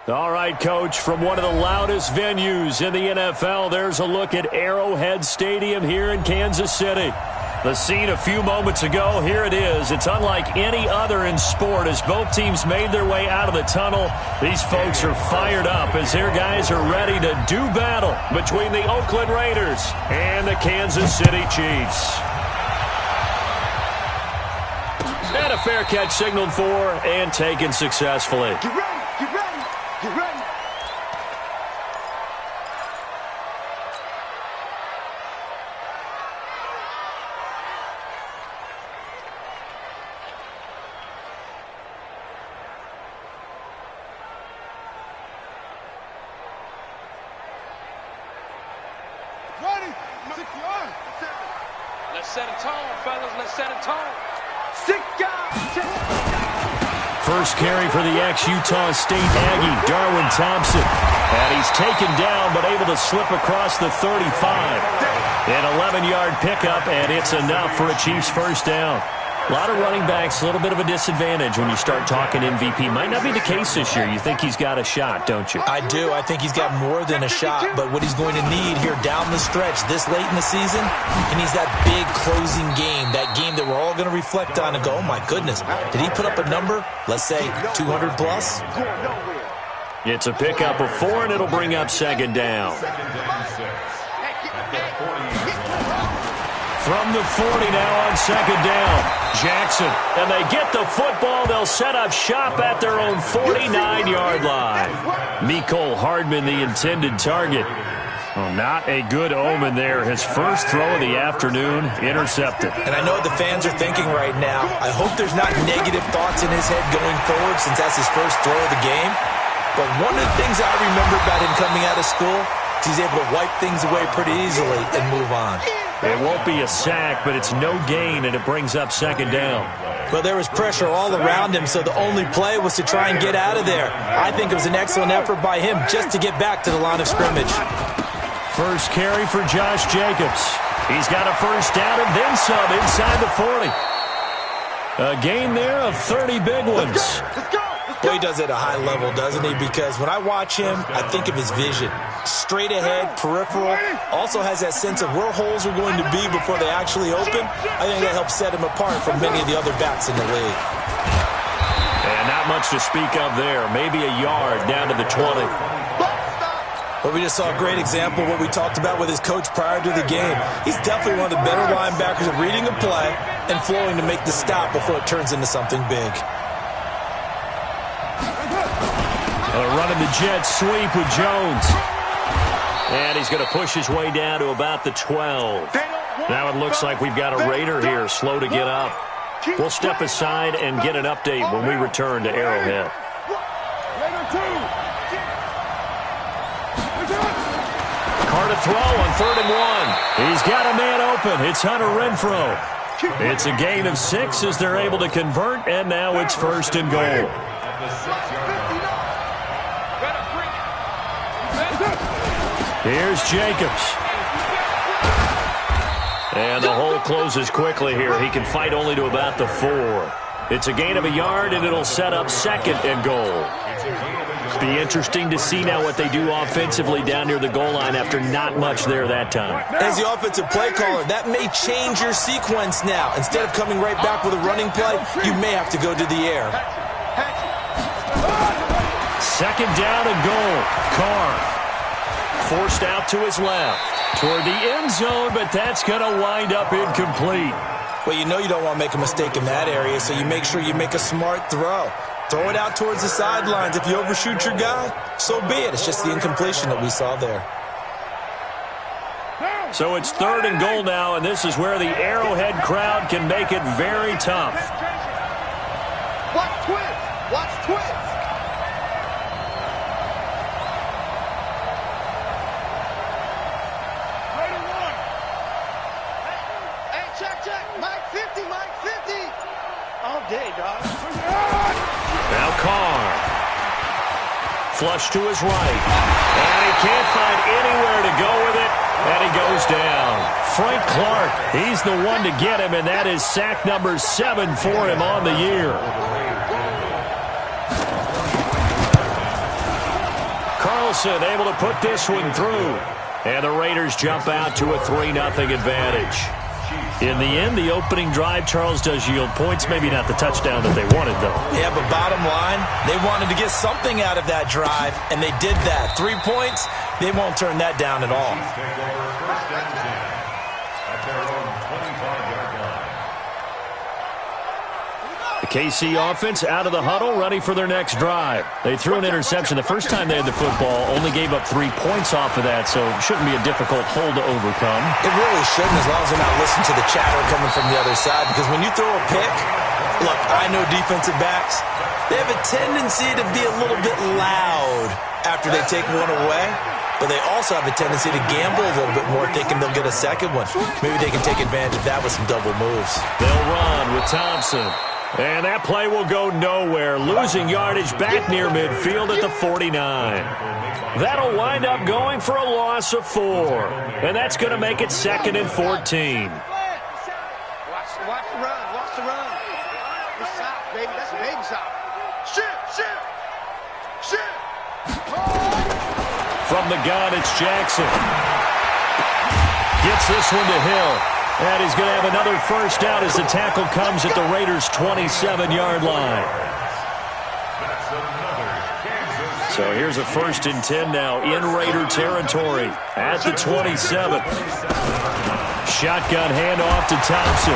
All right, Coach, from one of the loudest venues in the NFL, there's a look at Arrowhead Stadium here in Kansas City. The scene a few moments ago, here it is. It's unlike any other in sport as both teams made their way out of the tunnel. These folks are fired up as their guys are ready to do battle between the Oakland Raiders and the Kansas City Chiefs. And a fair catch signaled for and taken successfully. Get ready, get ready, get ready. Ready, secure. Let's set a tone, fellas. Let's set a tone. First carry for the ex-Utah State Aggie, Darwin Thompson. And he's taken down but able to slip across the 35. An 11-yard pickup, and it's enough for a Chiefs first down. A lot of running backs, a little bit of a disadvantage when you start talking MVP. Might not be the case this year. You think he's got a shot, don't you? I do. I think he's got more than a shot. But what he's going to need here down the stretch this late in the season, he needs that big closing game, that game that we're all going to reflect on and go, oh, my goodness, did he put up a number, let's say 200 plus? It's a pickup of 4, and it'll bring up second down. From the 40 now on second down. Jackson, and they get the football. They'll set up shop at their own 49-yard line. Mecole Hardman, the intended target. Well, not a good omen there. His first throw of the afternoon, intercepted. And I know what the fans are thinking right now. I hope there's not negative thoughts in his head going forward since that's his first throw of the game. But one of the things I remember about him coming out of school is he's able to wipe things away pretty easily and move on. It won't be a sack, but it's no gain, and it brings up second down. Well, there was pressure all around him, so the only play was to try and get out of there. I think it was an excellent effort by him just to get back to the line of scrimmage. First carry for Josh Jacobs. He's got a first down and then some inside the 40. A gain there of 30 big ones. Let's go. Well, he does it at a high level, doesn't he? Because when I watch him, I think of his vision. Straight ahead, peripheral, also has that sense of where holes are going to be before they actually open. I think that helps set him apart from many of the other backs in the league. And not much to speak of there. Maybe a yard down to the 20. But we just saw a great example of what we talked about with his coach prior to the game. He's definitely one of the better linebackers at reading a play and flowing to make the stop before it turns into something big. Running the jet sweep with Jones. And he's going to push his way down to about the 12. Now it looks like we've got a Raider here, slow to get up. We'll step aside and get an update when we return to Arrowhead. Carr to throw on 3rd and 1. He's got a man open. It's Hunter Renfrow. It's a gain of 6 as they're able to convert, and now it's 1st and goal. Here's Jacobs. And the hole closes quickly here. He can fight only to about the 4. It's a gain of a yard, and it'll set up 2nd and goal. Be interesting to see now what they do offensively down near the goal line after not much there that time. As the offensive play caller, that may change your sequence now. Instead of coming right back with a running play, you may have to go to the air. 2nd down and goal. Carr. Forced out to his left. Toward the end zone, but that's going to wind up incomplete. Well, you know you don't want to make a mistake in that area, so you make sure you make a smart throw. Throw it out towards the sidelines. If you overshoot your guy, so be it. It's just the incompletion that we saw there. So it's 3rd and goal now, and this is where the Arrowhead crowd can make it very tough. Watch twist. Watch twist. Now Carr. Flush to his right. And he can't find anywhere to go with it. And he goes down. Frank Clark, he's the one to get him, and that is sack number 7 for him on the year. Thompson able to put this one through. And the Raiders jump out to a 3-0 advantage. In the end, the opening drive, Charles, does yield points. Maybe not the touchdown that they wanted, though. Yeah, but bottom line, they wanted to get something out of that drive, and they did that. 3 points, they won't turn that down at all. The KC offense out of the huddle, ready for their next drive. They threw an interception the first time they had the football, only gave up 3 points off of that, so it shouldn't be a difficult hole to overcome. It really shouldn't, as long as they're not listening to the chatter coming from the other side, because when you throw a pick, look, I know defensive backs, they have a tendency to be a little bit loud after they take one away, but they also have a tendency to gamble a little bit more, thinking they'll get a second one. Maybe they can take advantage of that with some double moves. They'll run with Thompson. And that play will go nowhere, losing yardage back near midfield at the 49. That'll wind up going for a loss of 4. And that's going to make it 2nd and 14. Watch the run. Watch the run. It's soft, baby. That's baby soft. Shit. From the gun, it's Jackson. Gets this one to Hill. And he's going to have another first down as the tackle comes at the Raiders' 27-yard line. So here's a 1st and 10 now in Raider territory at the 27. Shotgun handoff to Thompson.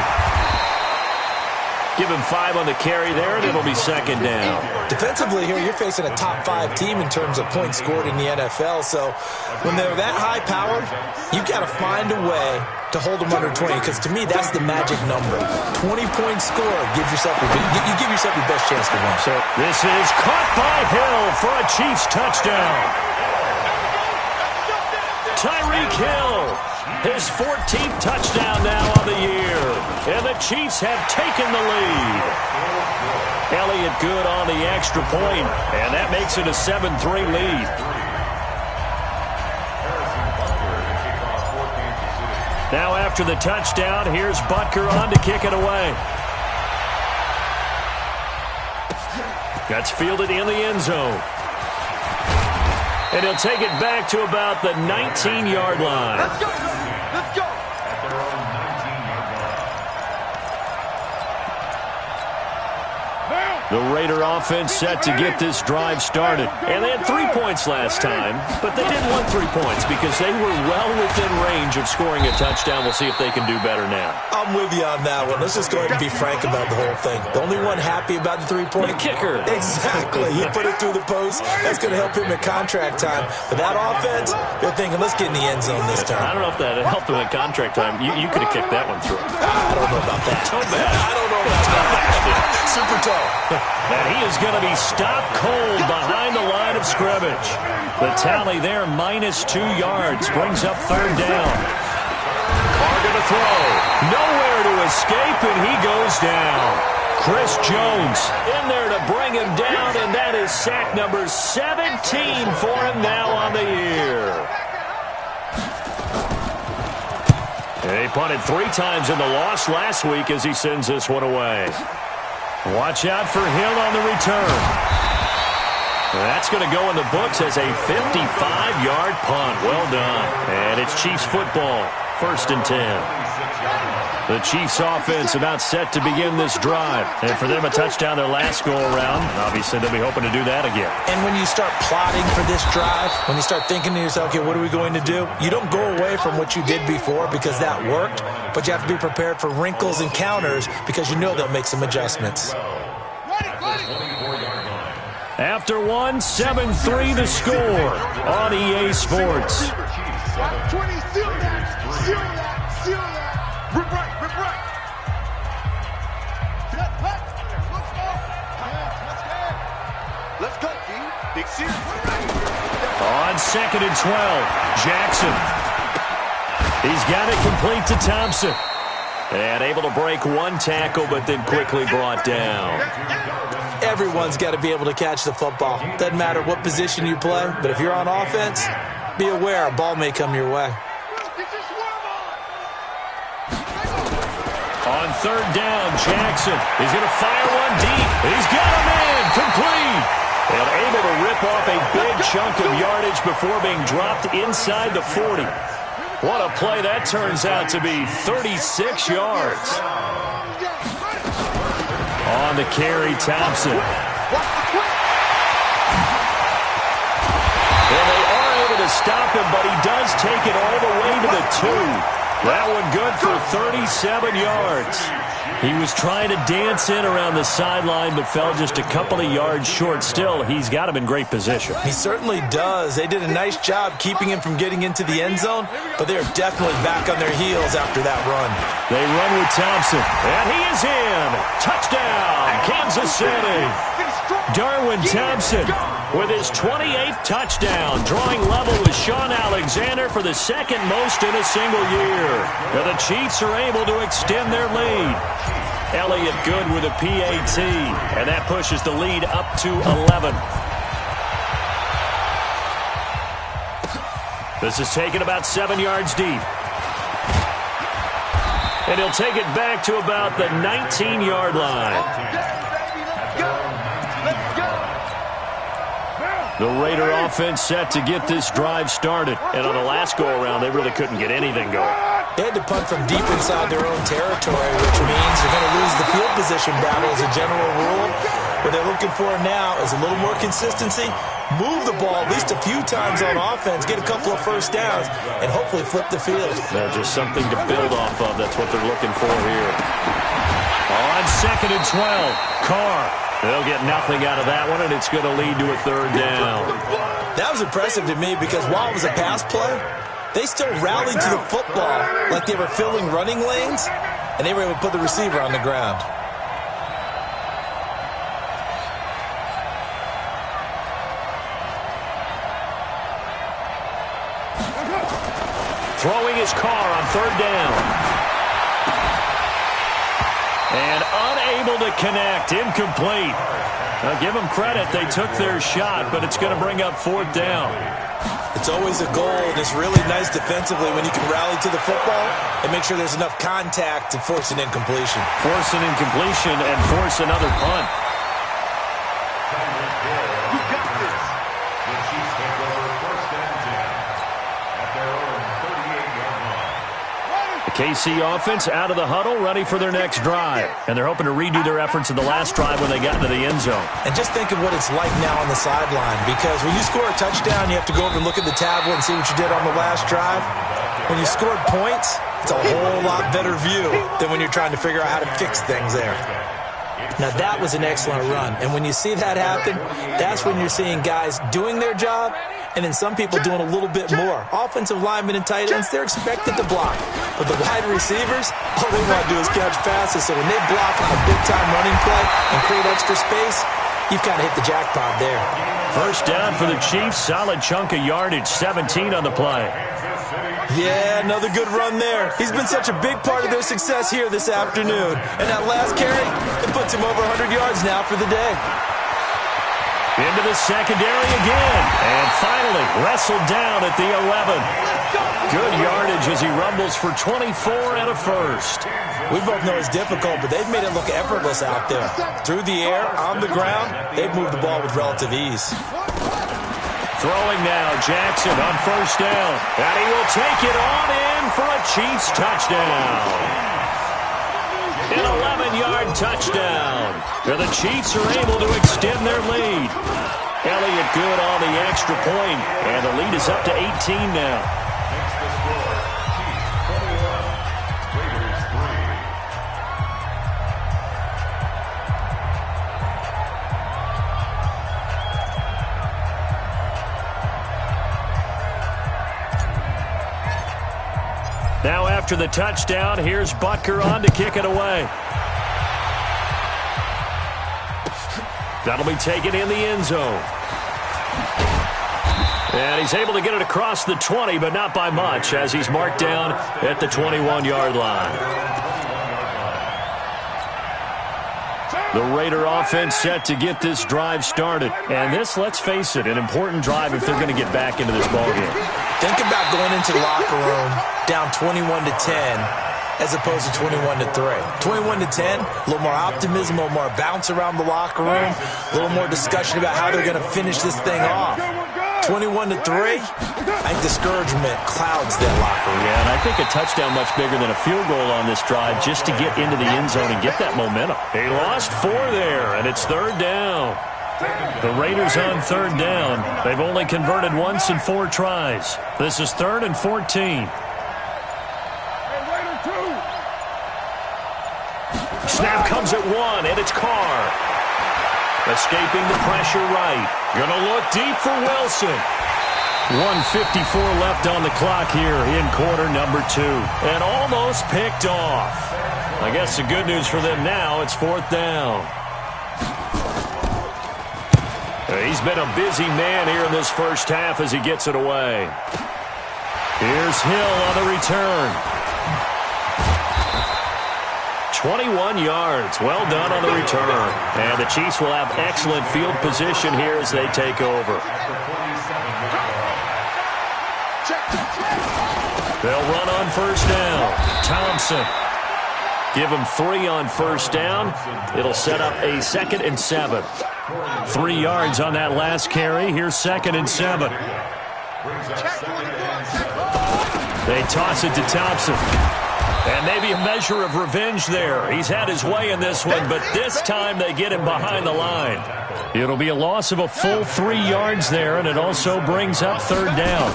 Give him 5 on the carry there, and it'll be 2nd down. Defensively here, you're facing a top 5 team in terms of points scored in the NFL. So when they're that high-powered, you've got to find a way to hold them under 20, because to me, that's the magic number. 20-point score gives yourself you give yourself your best chance to win. So this is caught by Hill for a Chiefs touchdown. Tyreek Hill, his 14th touchdown now on the year. And the Chiefs have taken the lead. Elliott good on the extra point, and that makes it a 7-3 lead. Now after the touchdown, here's Butker on to kick it away. That's fielded in the end zone. And he'll take it back to about the 19-yard line. Let's go. The Raider offense set to get this drive started. And they had 3 points last time, but they didn't want 3 points because they were well within range of scoring a touchdown. We'll see if they can do better now. I'm with you on that one. Let's just go ahead and be frank about the whole thing. The only one happy about the 3-point? The kicker. Exactly. He put it through the post. That's going to help him at contract time. But that offense, they're thinking, let's get in the end zone this time. I don't know if that helped him at contract time. You could have kicked that one through. I don't know about that. So bad. I don't know about that. Super tall. And he is going to be stopped cold behind the line of scrimmage. The tally there, -2 yards, brings up 3rd down. Carr going to throw. Nowhere to escape, and he goes down. Chris Jones in there to bring him down, and that is sack number 17 for him now on the year. He punted 3 times in the loss last week as he sends this one away. Watch out for Hill on the return. That's going to go in the books as a 55-yard punt. Well done. And it's Chiefs football. 1st and 10. The Chiefs offense about set to begin this drive. And for them, a touchdown their last go-around. Obviously, they'll be hoping to do that again. And when you start plotting for this drive, when you start thinking to yourself, okay, what are we going to do? You don't go away from what you did before because that worked, but you have to be prepared for wrinkles and counters because you know they'll make some adjustments. After 7-3 the score on EA Sports. 20, seal that. Rip right. Let's go, D. Big seal. On 2nd and 12, Jackson. He's got it complete to Thompson. And able to break 1 tackle, but then quickly brought down. Everyone's got to be able to catch the football. Doesn't matter what position you play, but if you're on offense, be aware a ball may come your way. On 3rd down, Jackson is going to fire one deep. He's got a man complete. And able to rip off a big chunk of yardage before being dropped inside the 40. What a play that turns out to be, 36 yards. On the carry, Thompson. And they are able to stop him, but he does take it all the way to the 2. That one good for 37 yards. He was trying to dance in around the sideline, but fell just a couple of yards short. Still, he's got him in great position. He certainly does. They did a nice job keeping him from getting into the end zone, but they're definitely back on their heels after that run. They run with Thompson, and he is in. Touchdown, Kansas City. Darwin Thompson with his 28th touchdown, drawing level with Shaun Alexander for the second most in a single year. Now the Chiefs are able to extend their lead. Elliott Good with a PAT, and that pushes the lead up to 11. This is taken about 7 yards deep. And he'll take it back to about the 19-yard line. The Raider offense set to get this drive started. And on the last go-around, they really couldn't get anything going. They had to punt from deep inside their own territory, which means you're going to lose the field position battle as a general rule. What they're looking for now is a little more consistency, move the ball at least a few times on offense, get a couple of first downs, and hopefully flip the field. Just something to build off of. That's what they're looking for here. On 2nd and 12, Carr. They'll get nothing out of that one, and it's going to lead to a 3rd down. That was impressive to me because while it was a pass play, they still rallied to the football like they were filling running lanes, and they were able to put the receiver on the ground. Throwing his Carr on 3rd down. And unable to connect, incomplete. Now give them credit, they took their shot, but it's going to bring up 4th down. It's always a goal, and it's really nice defensively when you can rally to the football and make sure there's enough contact to force an incompletion. Force an incompletion and force another punt. KC offense out of the huddle, ready for their next drive. And they're hoping to redo their efforts in the last drive when they got into the end zone. And just think of what it's like now on the sideline, because when you score a touchdown, you have to go over and look at the tablet and see what you did on the last drive. When you scored points, it's a whole lot better view than when you're trying to figure out how to fix things there. Now, that was an excellent run. And when you see that happen, that's when you're seeing guys doing their job and then some people doing a little bit more. Offensive linemen and tight ends, they're expected to block. But the wide receivers, all they want to do is catch passes. So when they block on a big-time running play and create extra space, you've kind of hit the jackpot there. 1st down for the Chiefs. Solid chunk of yardage, 17 on the play. Yeah, another good run there. He's been such a big part of their success here this afternoon. And that last carry, it puts him over 100 yards now for the day. Into the secondary again. And finally wrestled down at the 11. Good yardage as he rumbles for 24 and a 1st. We both know it's difficult, but they've made it look effortless out there. Through the air, on the ground, they've moved the ball with relative ease. Throwing now, Jackson on 1st down. And he will take it on in for a Chiefs touchdown. An 11-yard touchdown. And the Chiefs are able to extend their lead. Elliott Good on the extra point, and the lead is up to 18 now. Now after the touchdown, here's Butker on to kick it away. That'll be taken in the end zone. And he's able to get it across the 20, but not by much, as he's marked down at the 21-yard line. The Raider offense set to get this drive started. And this, let's face it, an important drive if they're going to get back into this ballgame. Think about going into the locker room down 21-10 as opposed to 21-3. 21-10, a little more optimism, a little more bounce around the locker room, a little more discussion about how they're going to finish this thing off. 21-3, I think discouragement clouds that locker room. Yeah, and I think a touchdown much bigger than a field goal on this drive just to get into the end zone and get that momentum. He lost 4 there, and it's 3rd down. The Raiders on 3rd down. They've only converted once in 4 tries. This is 3rd and 14. Snap comes at 1, and it's Carr. Escaping the pressure right. Gonna look deep for Wilson. 1:54 left on the clock here in quarter number 2. And almost picked off. I guess the good news for them now, it's 4th down. He's been a busy man here in this first half as he gets it away. Here's Hill on the return. 21 yards. Well done on the return. And the Chiefs will have excellent field position here as they take over. They'll run on 1st down. Thompson. Give him 3 on 1st down. It'll set up a 2nd and 7. 3 yards on that last carry. Here's 2nd and 7. They toss it to Thompson. And maybe a measure of revenge there. He's had his way in this one, but this time they get him behind the line. It'll be a loss of a full 3 yards there, and it also brings up 3rd down.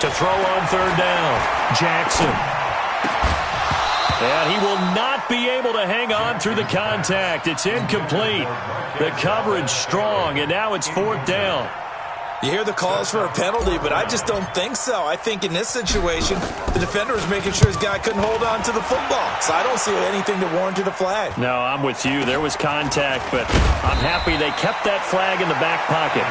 To throw on 3rd down, Jackson. And he will not be able to hang on through the contact. It's incomplete. The coverage strong, and now it's 4th down. You hear the calls for a penalty, but I just don't think so. I think in this situation, the defender was making sure his guy couldn't hold on to the football. So I don't see anything that warranted a flag. No, I'm with you. There was contact, but I'm happy they kept that flag in the back pocket.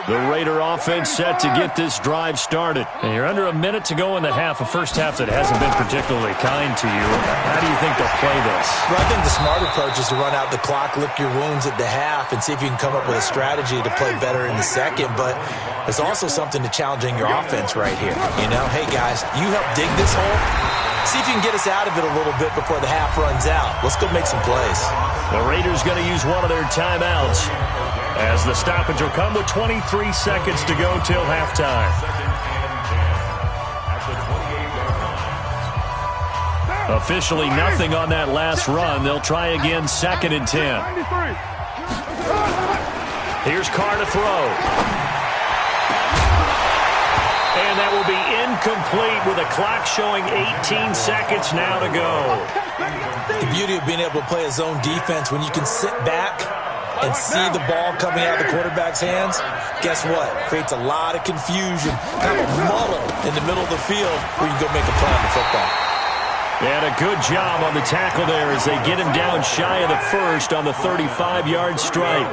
The Raider offense set to get this drive started. And you're under a minute to go in the half, a first half that hasn't been particularly kind to you. How do you think they'll play this? Well, I think the smart approach is to run out the clock, lick your wounds at the half, and see if you can come up with a strategy to play better in the second. But there's also something to challenging your offense right here. You know, hey, guys, you help dig this hole. See if you can get us out of it a little bit before the half runs out. Let's go make some plays. The Raiders going to use one of their timeouts, as the stoppage will come with 23 seconds to go till halftime. Officially nothing on that last run. They'll try again 2nd and 10. Here's Carr to throw. And that will be incomplete with a clock showing 18 seconds now to go. The beauty of being able to play a zone defense when you can sit back and see the ball coming out of the quarterback's hands, guess what? Creates a lot of confusion, kind of a muddle in the middle of the field where you can go make a play on the football. And a good job on the tackle there as they get him down shy of the first on the 35-yard strike.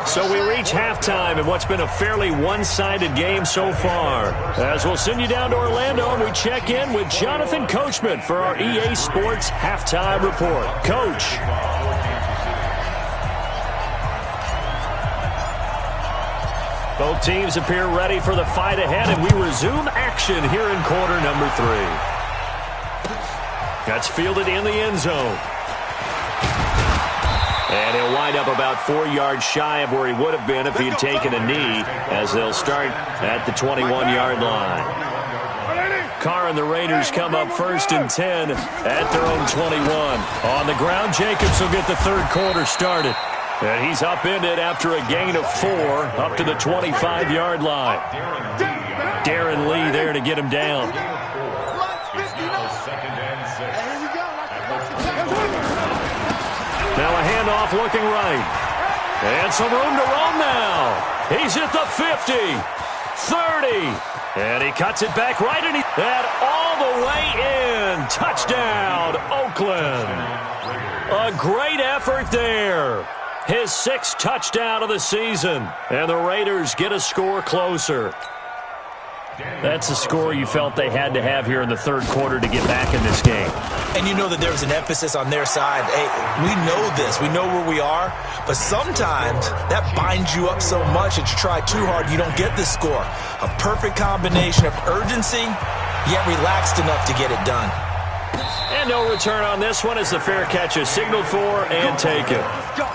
So we reach halftime in what's been a fairly one-sided game so far. As we'll send you down to Orlando and we check in with Jonathan Coachman for our EA Sports Halftime Report. Coach. Both teams appear ready for the fight ahead, and we resume action here in quarter number 3. That's fielded in the end zone. And he'll wind up about 4 yards shy of where he would have been if he had taken a knee, as they'll start at the 21-yard line. Carr and the Raiders come up 1st and 10 at their own 21. On the ground, Jacobs will get the third quarter started. And he's upended after a gain of 4 up to the 25-yard line. Darren Lee there to get him down. Now a handoff looking right. And some room to roam now. He's at the 50, 30, and he cuts it back right, and that all the way in. Touchdown, Oakland. A great effort there. His 6th touchdown of the season, and the Raiders get a score closer. That's a score you felt they had to have here in the third quarter to get back in this game. And you know that there was an emphasis on their side. Hey, we know this. We know where we are. But sometimes that binds you up so much that you try too hard, you don't get the score. A perfect combination of urgency, yet relaxed enough to get it done. And no return on this one as the fair catch is signaled for and taken. Let's go.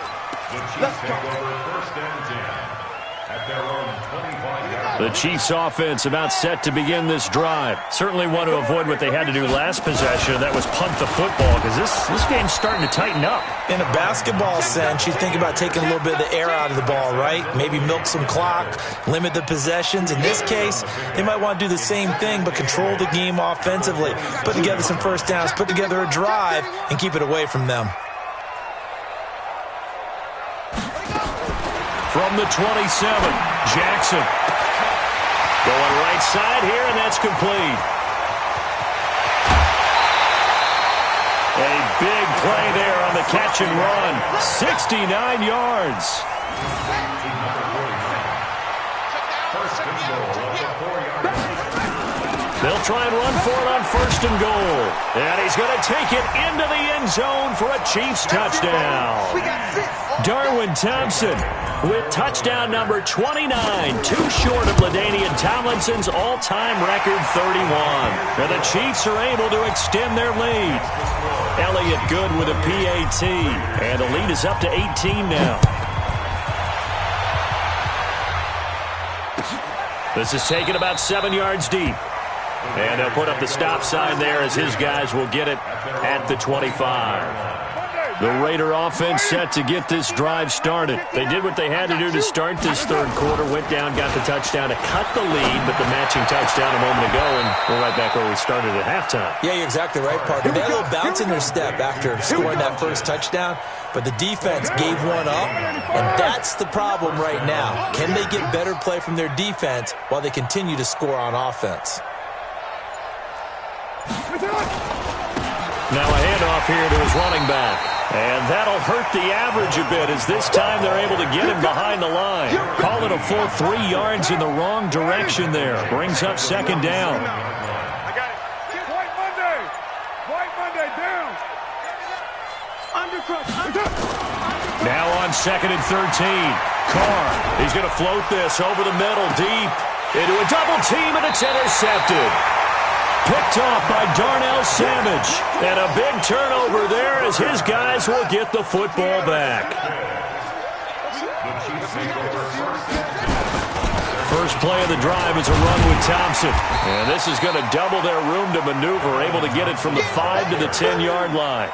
The Chiefs offense about set to begin this drive. Certainly want to avoid what they had to do last possession. That was punt the football because this game's starting to tighten up. In a basketball sense, you think about taking a little bit of the air out of the ball, right? Maybe milk some clock, limit the possessions. In this case, they might want to do the same thing but control the game offensively. Put together some first downs, put together a drive, and keep it away from them. From the 27, Jackson. Going right side here, and that's complete. A big play there on the catch and run. 69 yards. They'll try and run for it on first and goal. And he's going to take it into the end zone for a Chiefs touchdown. Darwin Thompson with touchdown number 29, too short of LaDainian Tomlinson's all-time record 31. And the Chiefs are able to extend their lead. Elliott Good with a PAT, and the lead is up to 18 now. This is taken about 7 yards deep. And they'll put up the stop sign there as his guys will get it at the 25. The Raider offense set to get this drive started. They did what they had to do to start this third quarter. Went down, got the touchdown to cut the lead, but the matching touchdown a moment ago, and we're right back where we started at halftime. Yeah, you're exactly right, partner. They had a little bounce in their step after scoring that first touchdown, but the defense gave one up, and that's the problem right now. Can they get better play from their defense while they continue to score on offense? Now a handoff here to his running back. And that'll hurt the average a bit as this time they're able to get him behind the line. Call it a full 3 yards in the wrong direction there. Brings up second down. I got it. White Monday. White Monday down. Undercrush. Now on second and 13. Carr. He's going to float this over the middle deep into a double team, and it's intercepted. Picked off by Darnell Savage. And a big turnover there as his guys will get the football back. First play of the drive is a run with Thompson. And this is going to double their room to maneuver, able to get it from the 5 to the 10-yard line.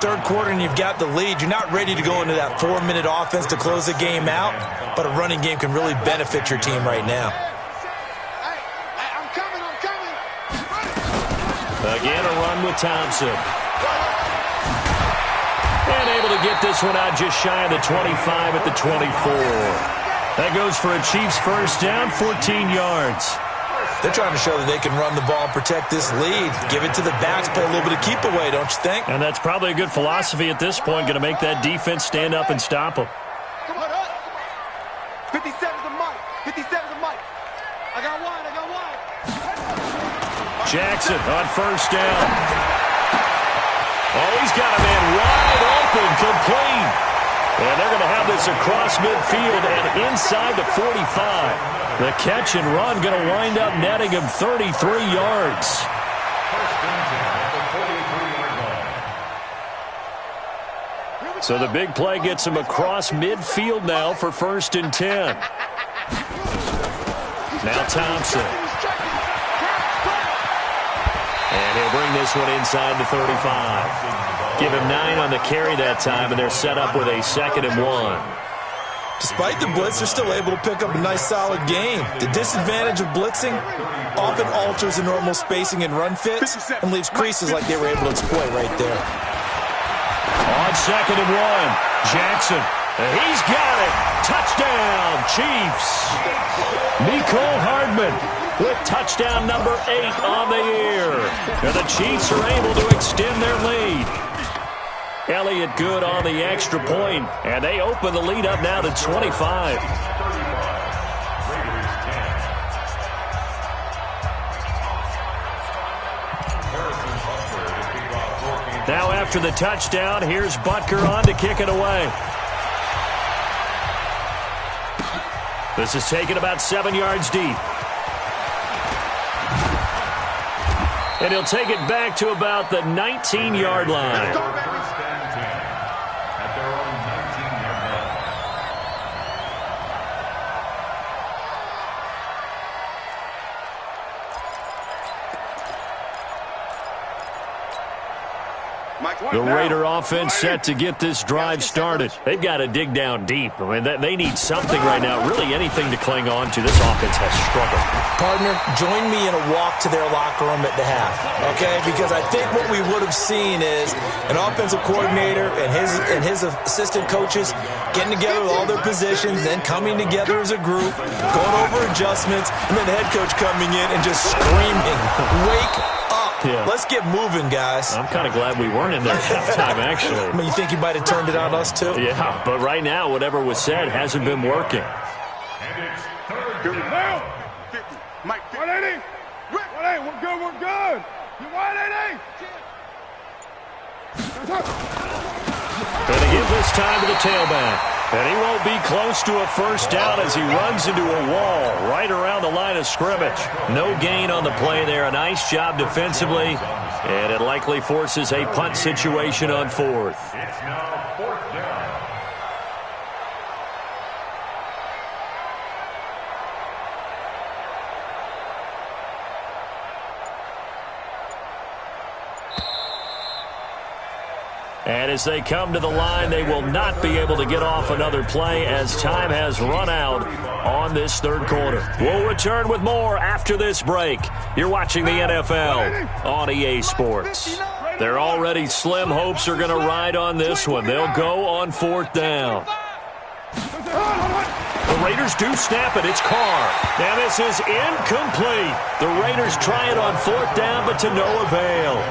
Third quarter and you've got the lead. You're not ready to go into that 4-minute offense to close the game out, but a running game can really benefit your team right now. Again, a run with Thompson. And able to get this one out just shy of the 25 at the 24. That goes for a Chiefs first down, 14 yards. They're trying to show that they can run the ball and protect this lead. Give it to the backs, play a little bit of keep away, don't you think? And that's probably a good philosophy at this point, going to make that defense stand up and stop them. Come on, 57 to Mike. 57 to Mike. I got one. Jackson on first down. Oh, he's got a man wide open, complete. And they're going to have this across midfield and inside the 45. The catch and run going to wind up netting him 33 yards. So the big play gets him across midfield now for first and 10. Now Thompson. And he'll bring this one inside the 35. Give him 9 on the carry that time, and they're set up with a 2nd and 1. Despite the blitz, they're still able to pick up a nice, solid game. The disadvantage of blitzing often alters the normal spacing and run fits and leaves creases like they were able to exploit right there. On 2nd and 1, Jackson. He's got it. Touchdown, Chiefs. Nicole Hardman with touchdown number 8 on the year. And the Chiefs are able to extend their lead. Elliott Good on the extra point, and they open the lead up now to 25. Now after the touchdown, here's Butker on to kick it away. This is taken about 7 yards deep. And he'll take it back to about the 19-yard line. The Raider offense set to get this drive started. They've got to dig down deep. I mean, they need something right now, really anything to cling on to. This offense has struggled. Partner, join me in a walk to their locker room at the half, okay? Because I think what we would have seen is an offensive coordinator and his assistant coaches getting together with all their positions, then coming together as a group, going over adjustments, and then the head coach coming in and just screaming, "Wake up." Yeah. Let's get moving, guys. I'm kind of glad we weren't in there at halftime, actually. I mean, you think you might have turned it on us, too? Yeah, but right now, whatever was said hasn't been working. And it's third down. 50. Mike, 180. 180. We're good. We're good. You 180. Going to give this time to the tailback. And he won't be close to a first down as he runs into a wall right around the line of scrimmage. No gain on the play there. A nice job defensively. And it likely forces a punt situation on fourth. It's now fourth down. And as they come to the line, they will not be able to get off another play as time has run out on this third quarter. We'll return with more after this break. You're watching the NFL on EA Sports. Their already slim hopes are going to ride on this one. They'll go on fourth down. The Raiders do snap it. It's Carr. And this is incomplete. The Raiders try it on fourth down, but to no avail.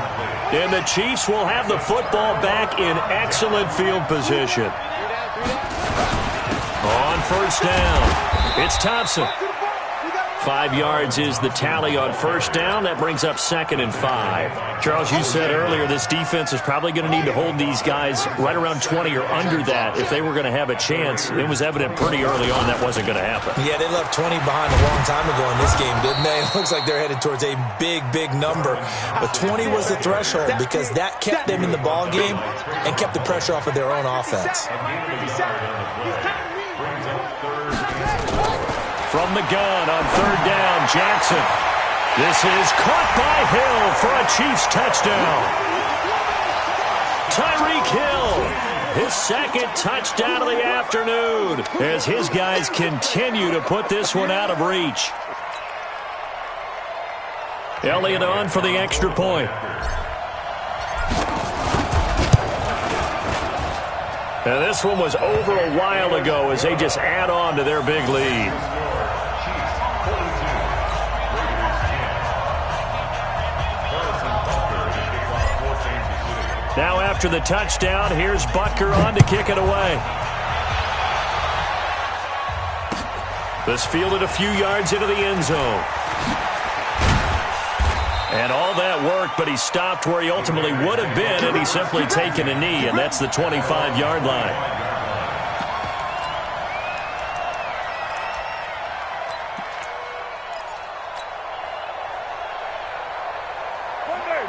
And the Chiefs will have the football back in excellent field position. On first down, it's Thompson. 5 yards is the tally on first down. That brings up 2nd and 5. Charles, you said earlier this defense is probably going to need to hold these guys right around 20 or under that if they were going to have a chance. It was evident pretty early on that wasn't going to happen. Yeah, they left 20 behind a long time ago in this game, didn't they? It looks like they're headed towards a big, big number. But 20 was the threshold because that kept them in the ball game and kept the pressure off of their own offense. From the gun on third down, Jackson. This is caught by Hill for a Chiefs touchdown. Tyreek Hill, his second touchdown of the afternoon as his guys continue to put this one out of reach. Elliott on for the extra point. And this one was over a while ago as they just add on to their big lead. Now after the touchdown, here's Butker on to kick it away. This fielded a few yards into the end zone. And all that worked, but he stopped where he ultimately would have been had he simply taken a knee, and that's the 25-yard line.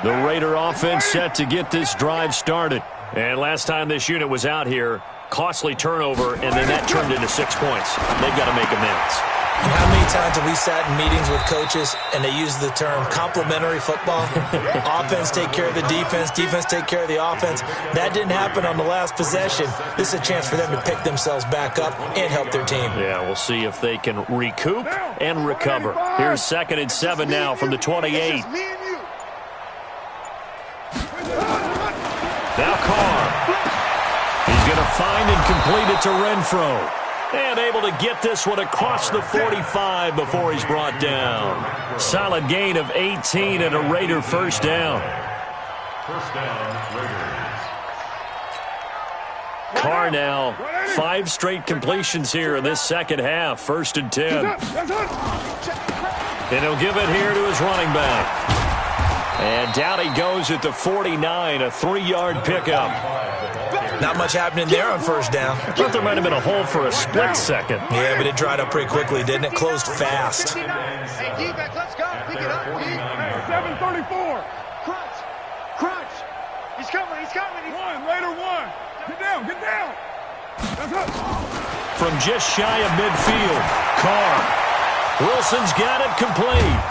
The Raider offense set to get this drive started. And last time this unit was out here, costly turnover, and then that turned into 6 points. They've got to make amends. How many times have we sat in meetings with coaches and they use the term complementary football? Offense take care of the defense, defense take care of the offense. That didn't happen on the last possession. This is a chance for them to pick themselves back up and help their team. Yeah, we'll see if they can recoup and recover. Here's 2nd and 7 now from the 28. Now Carr. He's going to find and complete it to Renfro. And able to get this one across the 45 before he's brought down. Solid gain of 18 and a Raider first down. First down, Raiders. Carr now, 5 straight completions here in this second half. 1st and 10. And he'll give it here to his running back. And down he goes at the 49, a 3-yard pickup. Not much happening there on first down. I thought there might have been a hole for a split second. Yeah, but it dried up pretty quickly, didn't it? Closed fast. Hey, D-back, let's go. Pick it up, D. 734. Crunch. Crunch. He's coming. He's coming. One. Later one. Get down. Get down. That's up. From just shy of midfield, Carr. Wilson's got it complete.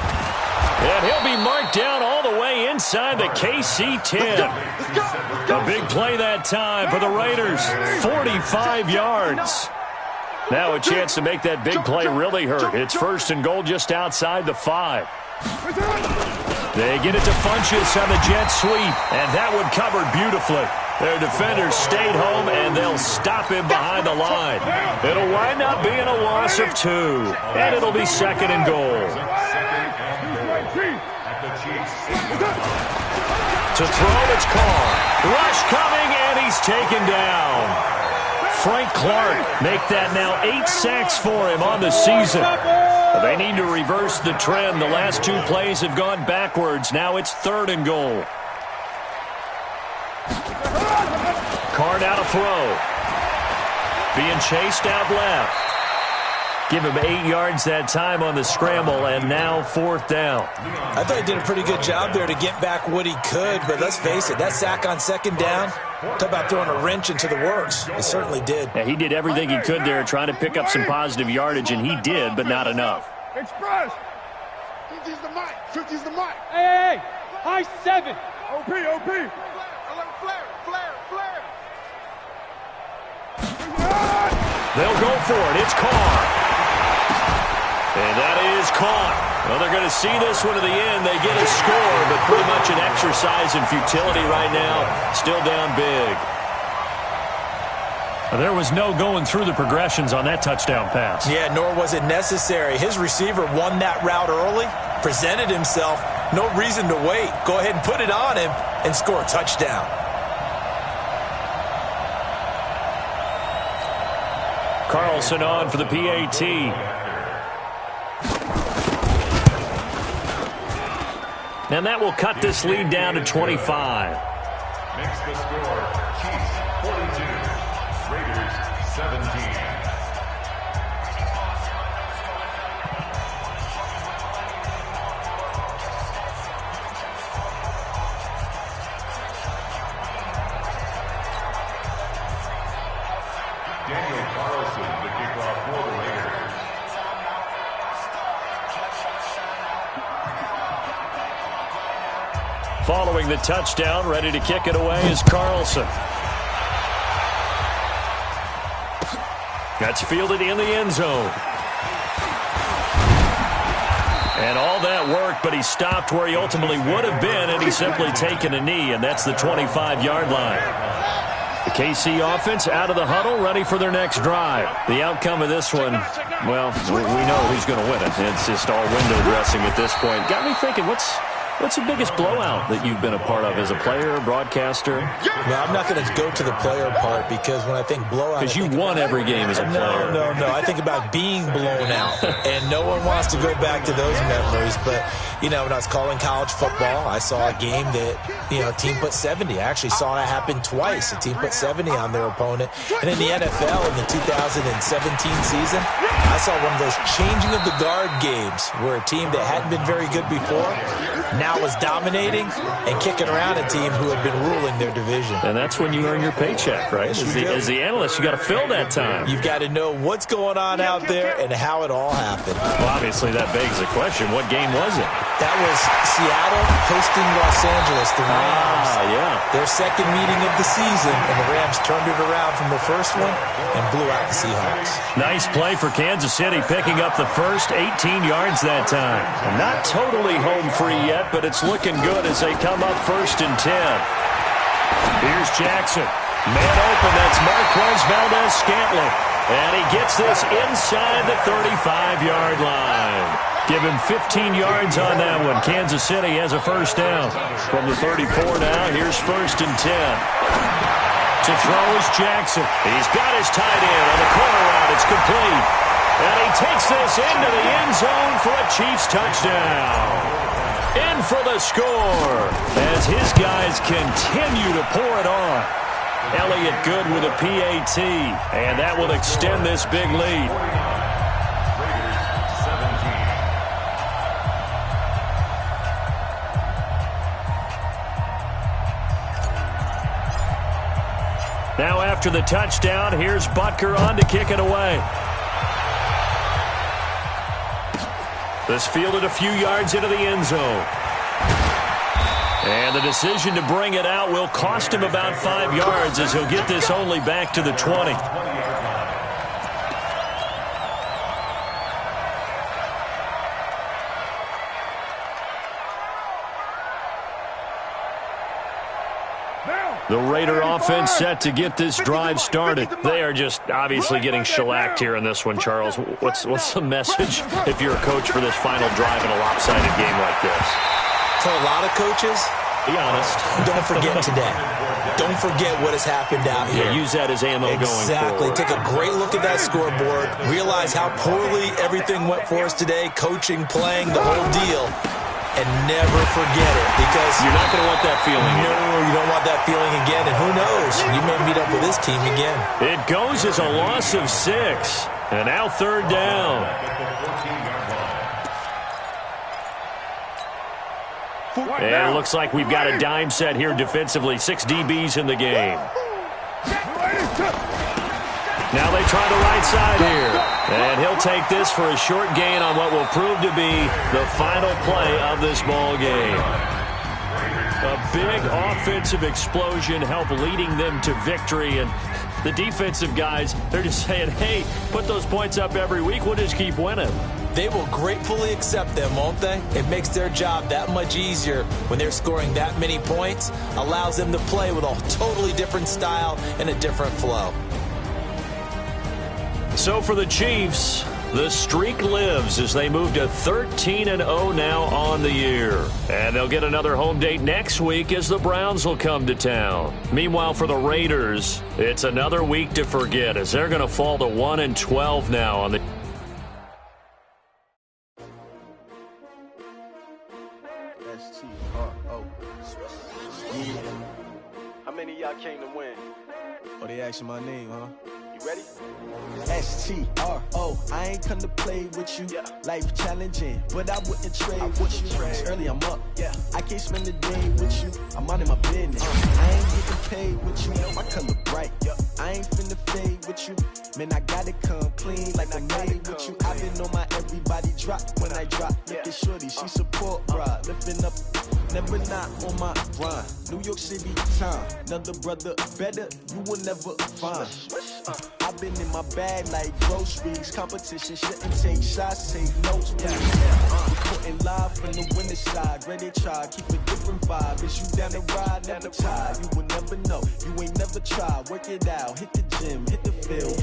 And he'll be marked down all the way inside the KC 10. A big play that time for the Raiders. 45 yards. Now a chance to make that big play really hurt. It's first and goal just outside the 5. They get it to Funchess on the jet sweep, and that one covered beautifully. Their defenders stayed home, and they'll stop him behind the line. It'll wind up being a loss of 2, and it'll be second and goal. To throw, it's Carr. Rush coming, and he's taken down. Frank Clark make that now 8 sacks for him on the season. They need to reverse the trend. The last 2 plays have gone backwards. Now it's third and goal. Carr now to throw. Being chased out left. Give him 8 yards that time on the scramble, and now fourth down. I thought he did a pretty good job there to get back what he could, but let's face it, that sack on second down, talk about throwing a wrench into the works. It certainly did. Yeah, he did everything he could there trying to pick up some positive yardage, and he did, but not enough. Express. 50's the mic. 50's the mic. Hey, high 7. OP, OP. Flare. They'll go for it. It's Carr. And that is caught. Well, they're going to see this one to the end. They get a score, but pretty much an exercise in futility right now. Still down big. There was no going through the progressions on that touchdown pass. Yeah, nor was it necessary. His receiver won that route early, presented himself. No reason to wait. Go ahead and put it on him and score a touchdown. Carlson on for the PAT. And that will cut this lead down to 25. Makes the score Chiefs 42, Raiders 17. Daniel Carlson, the kickoff for the Raiders. Following the touchdown, ready to kick it away is Carlson. That's fielded in the end zone. And all that work, but he stopped where he ultimately would have been, and he's simply taken a knee, and that's the 25-yard line. The KC offense out of the huddle, ready for their next drive. The outcome of this one, well, we know who's going to win it. It's just all window dressing at this point. Got me thinking, what's the biggest blowout that you've been a part of as a player, broadcaster? Well, I'm not going to go to the player part because when I think blowout... Because you won every game as a player. No. I think about being blown out, and no one wants to go back to those memories. But, when I was calling college football, I saw a game that, a team put 70. I actually saw that happen twice. A team put 70 on their opponent. And in the NFL, in the 2017 season, I saw one of those changing of the guard games where a team that hadn't been very good before now was dominating and kicking around a team who had been ruling their division. And that's when you earn your paycheck, right? As the analyst, you got to fill that time. You've got to know what's going on out there and how it all happened. Well, obviously, that begs the question, what game was it? That was Seattle hosting Los Angeles, the Rams. Yeah. Their second meeting of the season, and the Rams turned it around from the first one and blew out the Seahawks. Nice play for Kansas City, picking up the first 18 yards that time. Not totally home free yet, but it's looking good as they come up first and 10. Here's Jackson. Man open, that's Marquez Valdes-Scantling. And he gets this inside the 35-yard line. Give him 15 yards on that one. Kansas City has a first down. From the 34 now, here's first and 10. To throw is Jackson. He's got his tight end on the corner route. It's complete. And he takes this into the end zone for a Chiefs touchdown. In for the score as his guys continue to pour it on. Elliott Good with a PAT, and that will extend this big lead. Now after the touchdown, here's Butker on to kick it away. This fielded a few yards into the end zone. And the decision to bring it out will cost him about 5 yards as he'll get this only back to the 20. The Raider offense set to get this drive started. They are just obviously getting shellacked here in this one, Charles. What's the message if you're a coach for this final drive in a lopsided game like this? For a lot of coaches, be honest. Don't forget today. Don't forget what has happened out here. Yeah, use that as ammo going forward. Exactly. Take a great look at that scoreboard. Realize how poorly everything went for us today. Coaching, playing, the whole deal. And never forget it, because you're not going to want that feeling. No, you don't want that feeling again. And who knows? You may meet up with this team again. It goes as a loss of 6. And now 3rd down. And it looks like we've got a dime set here defensively. 6 DBs in the game. Now they try the right side here. And he'll take this for a short gain on what will prove to be the final play of this ball game. A big offensive explosion helped leading them to victory. And the defensive guys, they're just saying, hey, put those points up every week. We'll just keep winning. They will gratefully accept them, won't they? It makes their job that much easier when they're scoring that many points. Allows them to play with a totally different style and a different flow. So for the Chiefs, the streak lives as they move to 13-0 now on the year. And they'll get another home date next week as the Browns will come to town. Meanwhile, for the Raiders, it's another week to forget as they're going to fall to 1-12 now on the How many of y'all came to win? Oh, they asking my name, huh? You ready? S-T-R-O, I ain't come to play with you. Yeah. Life challenging, but I wouldn't trade with you. It's early, I'm up. Yeah. I can't spend the day with you. I'm minding my business. I ain't getting paid with you. My color bright. Yeah. I ain't finna fade with you. Man, I gotta come clean like I'm made with you. I've been on my everybody drop when I drop. Look at shorty, she support ride. Lifting up, never not on my grind. New York City time. Another brother better, you will never find. I've been in my bag like groceries. Competition shouldn't take shots, take notes, please. Reporting live from the winning side. Ready to try, keep a different vibe. Is you down the ride, never tired. You will never know, you ain't never tried. Work it out, hit the gym, hit the field.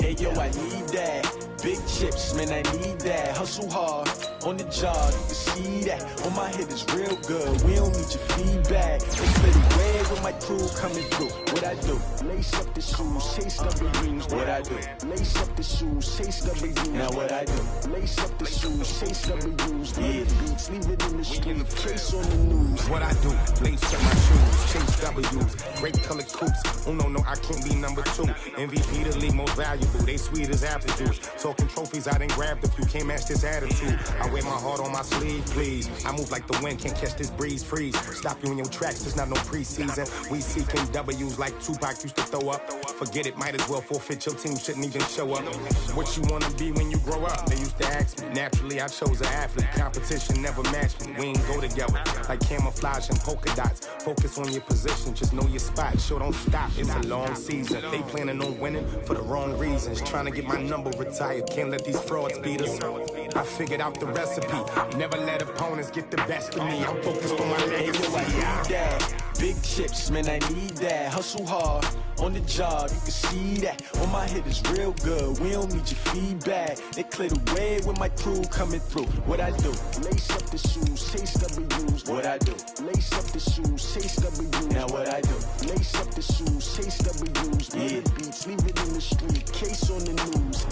Hey yo, I need that. Big chips, man, I need that. Hustle hard, on the job, you can see that. On my head is real good, we don't need your feedback. They play the way with my crew coming through. What I do? Lace up the shoes, chase W's. What I do? Lace up the shoes, chase W's. Now what I do? Lace up the shoes, chase W's. Yeah, beats, leave it in the street, case on the news. What I do? Lace up my shoes, chase W's. Great color coops. Oh no, I can't be number 2. MVP the league most valuable. They sweet as apple juice. Talking trophies, I done grabbed a few. Can't match this attitude. I wear my heart on my sleeve, please. I move like the wind, can't catch this breeze. Freeze. Stop you in your tracks. There's not no preseason. We seeking W's like Tupac used to throw up. Forget it, might as well forfeit. Your team shouldn't even show up. What you wanna be when you grow up? They used to ask me. Naturally, I chose an athlete. Competition never matched me. We ain't go together like camouflage and polka dots. Focus on your position, just know your spot. Sure, don't stop. It's a long season. They planning on winning for the wrong reasons. Trying to get my number retired. Can't let these frauds beat us. I figured out the recipe. Never let opponents get the best of me. I'm focused on my legacy. Big chips, man, I need that. Hustle hard, on the job, you can see that. On my head is real good, we don't need your feedback. They clear the way with my crew coming through. What I do? Lace up the shoes, chase W's. What I do? Lace up the shoes, chase W's. Now what I do? Lace up the shoes, chase W's. Yeah, beats, leave it in the street, case on the news.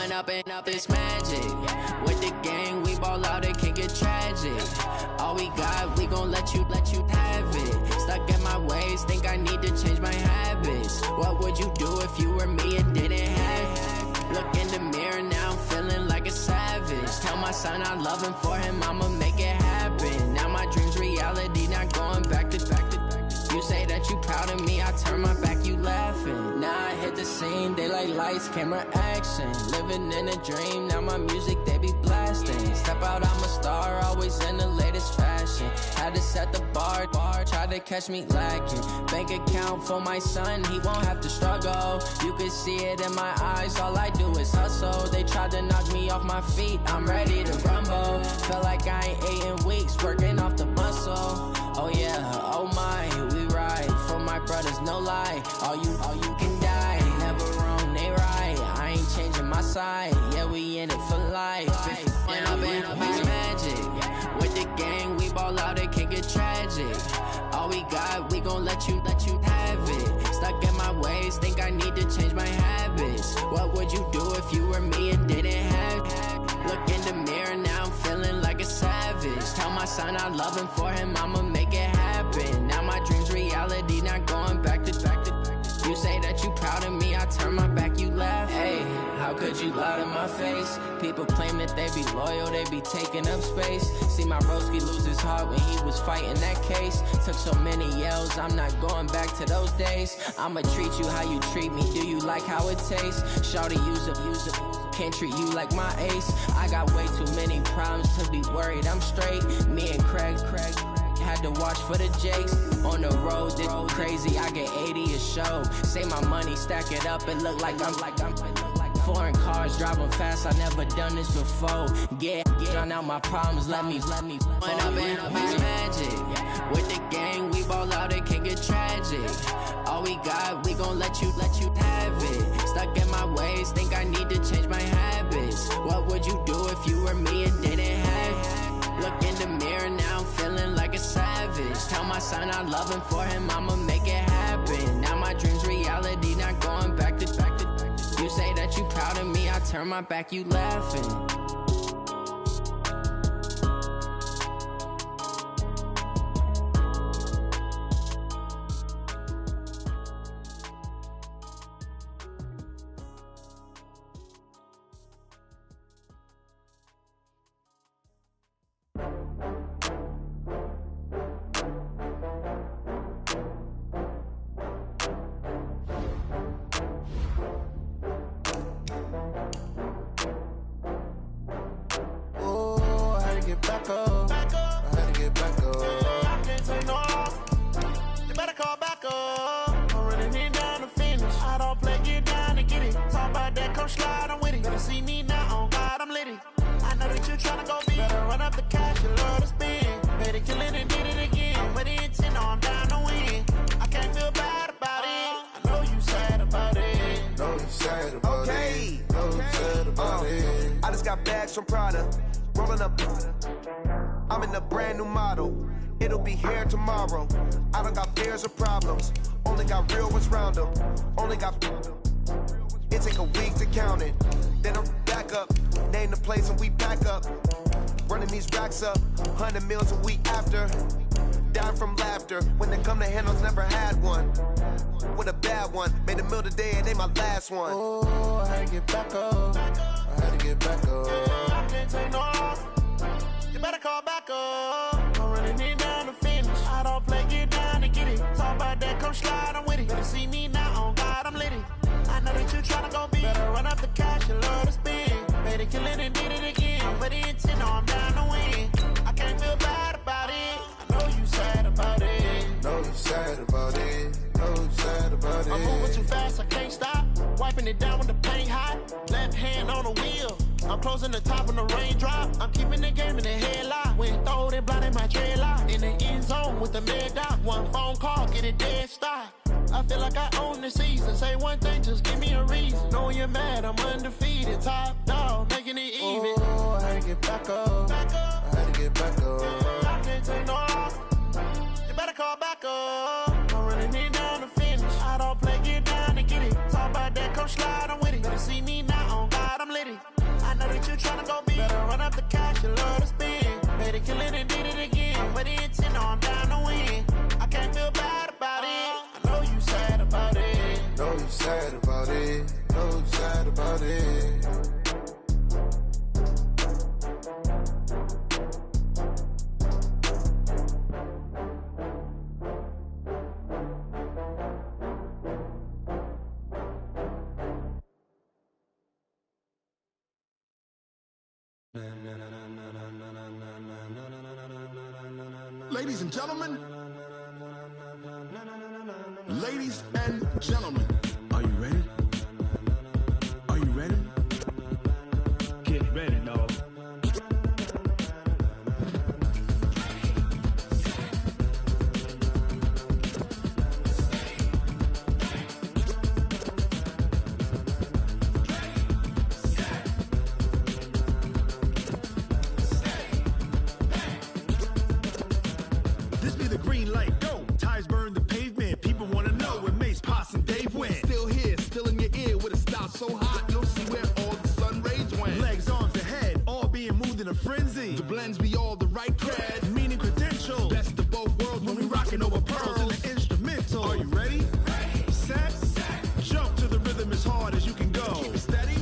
Run up and up this magic. With the gang, we ball out, it can get tragic. All we got, we gon' let you have it. Stuck in my ways, think I need to change my habits. What would you do if you were me and didn't have it? Look in the mirror, now I'm feeling like a savage. Tell my son I love him, for him I'ma make it happen. Now my dream's reality, not going back to. You say that you proud of me, I turn my back, you laughing. Now I hit the scene, daylight lights, camera action. Living in a dream, now my music, they be blasting. Step out, I'm a star, always in the latest fashion. Had to set the bar, try to catch me lacking. Bank account for my son, he won't have to struggle. You can see it in my eyes, all I do is hustle. They tried to knock me off my feet, I'm ready to rumble. Feel like I ain't ate in weeks, working off the muscle. Oh yeah, oh my, we ride for my brothers, no lie. All you can die, never wrong, they right. I ain't changing my side, yeah, we in it for life. When up and up is magic. With the gang, we ball out, it can get tragic. All we got, we gon' let you have it. Stuck in my ways, think I need to change my habits. What would you do if you were me and didn't have it? Look in the mirror, now I'm feeling like a savage. Tell my son I love him, for him I'ma make it happen. Now my dream's reality, not going back to. You say that you proud of me, I turn my back, you laugh. Hey, how could you lie to my face? People claim that they be loyal, they be taking up space. See my broski lose his heart when he was fighting that case. Took so many yells, I'm not going back to those days. I'ma treat you how you treat me, do you like how it tastes? Shawty, use it. Can't treat you like my ace. I got way too many problems to be worried, I'm straight. Me and Craig had to watch for the Jakes. On the road, this crazy, I get 80 a show. Say my money, stack it up, it look like I'm foreign cars, driving fast, I never done this before. Get drown out my problems, let me Run up and up is magic. With the gang, we ball out, it can get tragic. All we got, we gon' let you have it. Stuck in my ways, think I need to change my habits. What would you do if you were me and didn't have it? Look in the mirror, now I'm feeling like a savage. Tell my son I love him, for him I'ma make it happen. Now my dream's reality, not going back to. You say that you proud of me, I turn my back, you laughing. From Prada, rolling up. I'm in a brand new model. It'll be here tomorrow. I don't got fears or problems. Only got real ones round them. Only got. It take a week to count it. Then I'm back up. Name the place and we pack up. Running these racks up. 100 meals a week after. Dying from laughter. When they come to handles, never had one. With a bad one. Made a meal today and they my last one. Oh, I had to get back up. I had to get back up. I can't take no off. You better call back up. I'm running it down to finish. I don't play, get down to get it. Talk about that, come slide, I'm with it. Better see me now, on God, I'm litty. I know that you tryna go big. Better run up the cash, you love to spin. Better kill it and did it again. I'm with the intent, no, I'm down to win. I can't feel bad about it. I know you sad about it. Know you sad about it. Know you sad about it. I'm moving too fast, I can't stop. Wiping it down when the paint hot. Left hand on the wheel. I'm closing the top when the raindrop. I'm keeping the game in the headlock. When throw it blind in my dreadlock. In the end zone with the mad dot. One phone call, get it dead stop. I feel like I own the season. Say one thing, just give me a reason. Knowing you're mad, I'm undefeated. Top dog, making it even. Oh, I had to get back up. I had to get back up. I can't take no off. You better call back up. I'm running it down to finish. I don't play, get down to get it. Talk about that, come slide, I'm with it. Better see me now, on God, I'm litty. you tryna go big. Better run up the cash, you love to spend. Better kill it and did it again. I'm with the intent, no, I'm down to win. I can't feel bad about it. I know you sad about it. Know you sad about it. Know you sad about it. Ladies and gentlemen, ladies and gentlemen, are you ready? Are you ready? Get ready, dog. This be the green light, go. Tires burn the pavement. People wanna know where Mace, Potts, and Dave went. Still here, still in your ear with a style so hot, you'll see where all the sun rays went. Legs, arms, and head, all being moved in a frenzy. The blends be all the right cred, meaning credentials. best of both worlds When we rockin' over pearls in the instrumental. Are you ready? Set, jump to the rhythm as hard as you can go. Keep it steady,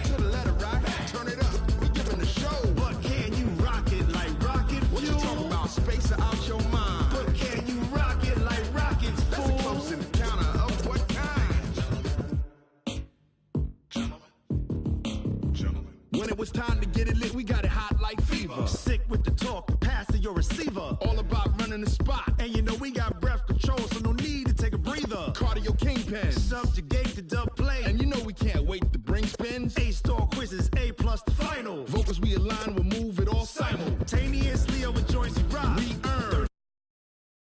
to the letter rock, turn it up, we giving the show. But can you rock it like rocket What you fuel? talking about, space or out your mind? But can you rock it like rockets, That's a fool? close encounter of what kind? When it was time to get it lit, we got it hot like fever. Sick with the talk, pass to your receiver. All about running the spot. And you know we got breath control, so no need to take a breather. Cardio kingpin. Subjugate